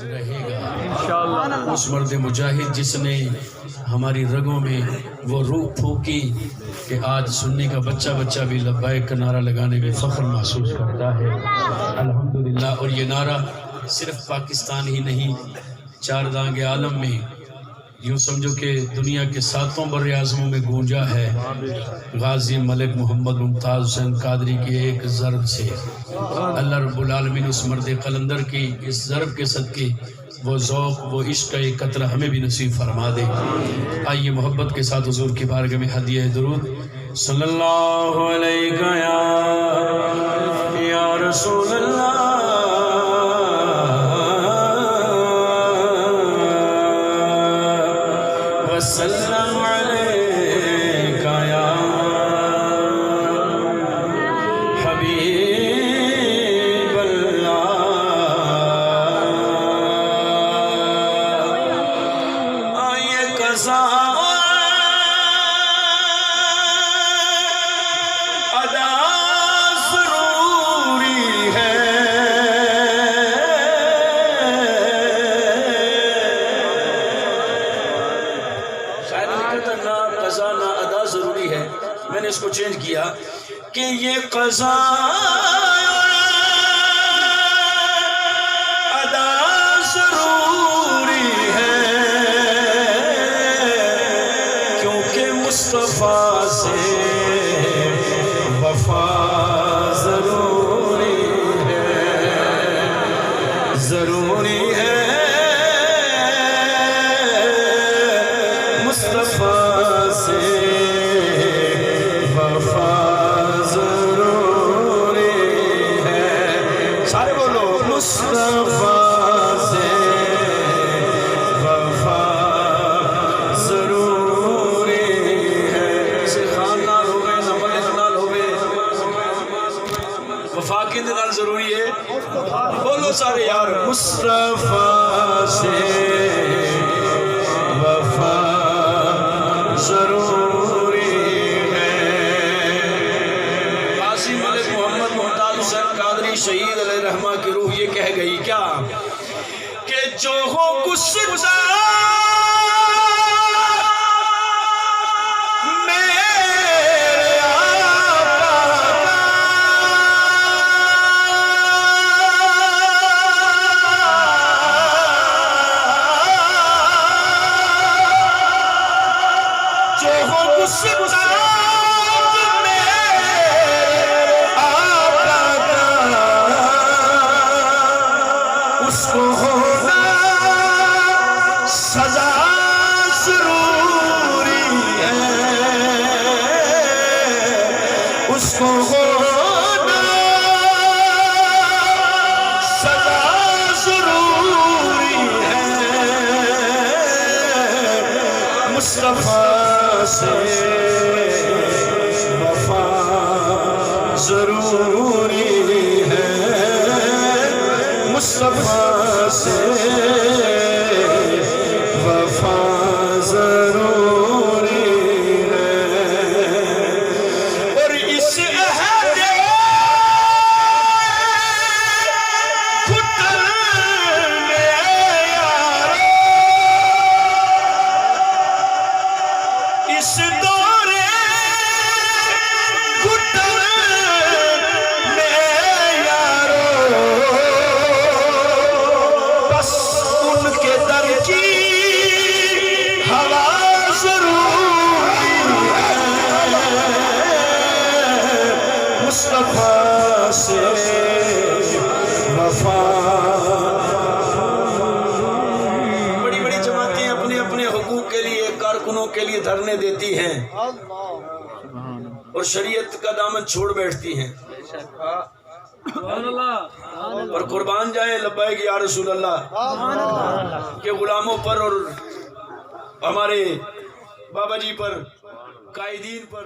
رہے گا۔ اس مرد مجاہد جس نے ہماری رگوں میں وہ روح پھونکی کہ آج سنی کا بچہ بھی لبیک کا نعرہ لگانے میں فخر محسوس کرتا ہے، الحمدللہ۔ اور یہ نعرہ صرف پاکستان ہی نہیں، چار دانگ عالم میں، یوں سمجھو کہ دنیا کے 7 بر اعظموں میں گونجا ہے۔ غازی ملک محمد ممتاز حسین قادری کی ایک ضرب سے اللہ رب العالمین اس مرد قلندر کی اس ضرب کے صدقے وہ ذوق، وہ عشق کا ایک قطرہ ہمیں بھی نصیب فرما دے۔ آئیے محبت کے ساتھ حضور کی بارگاہ میں ہدیہ درود صلی اللہ علیہ یا رسول اللہ وسلم علیکہ یا حبیب اللہ۔ آئیے قضا ادا ضروری ہے، قضا نہ ادا ضروری ہے، میں نے اس کو چینج کیا کہ یہ قضا ادا ضروری ہے، کیونکہ مصطفیٰ سے وفا ضروری ہے، ضروری ہے مصطفیٰ سے وفا ضروری ہے، سارے بولو مصطفیٰ سے وفا ضروری ہے۔ کسی خان نال ہوئے نہ ملک نال ہوئے، وفا کے نال ضروری ہے، بولو سارے یار مصطفیٰ سے وفا ضروری ہے۔ غازی ملک محمد ممتاز حسین قادری شہید علیہ رحمہ کی روح یہ کہہ گئی کیا کہ جو ہو گستہ میرے آقا جو ہو گستہ اس کو ہونا سزا ضروری ہے، اس کو ہونا سزا ضروری ہے، مصطفیٰ سے وفا ضروری ہے، مصطفیٰ سے وفا ضروری ہے۔ اور اس عہد کھٹل میں یارو، اس دور کھٹل میں یارو، ان کے در کی ہوا ضروری ہے، مصطفیٰ سے وفا۔ بڑی بڑی جماعتیں اپنے اپنے حقوق کے لیے، کارکنوں کے لیے دھرنے دیتی ہیں اور شریعت کا دامن چھوڑ بیٹھتی ہیں، اور قربان جائے لبیک یا رسول اللہ کے غلاموں پر اور ہمارے بابا جی پر، قائدین پر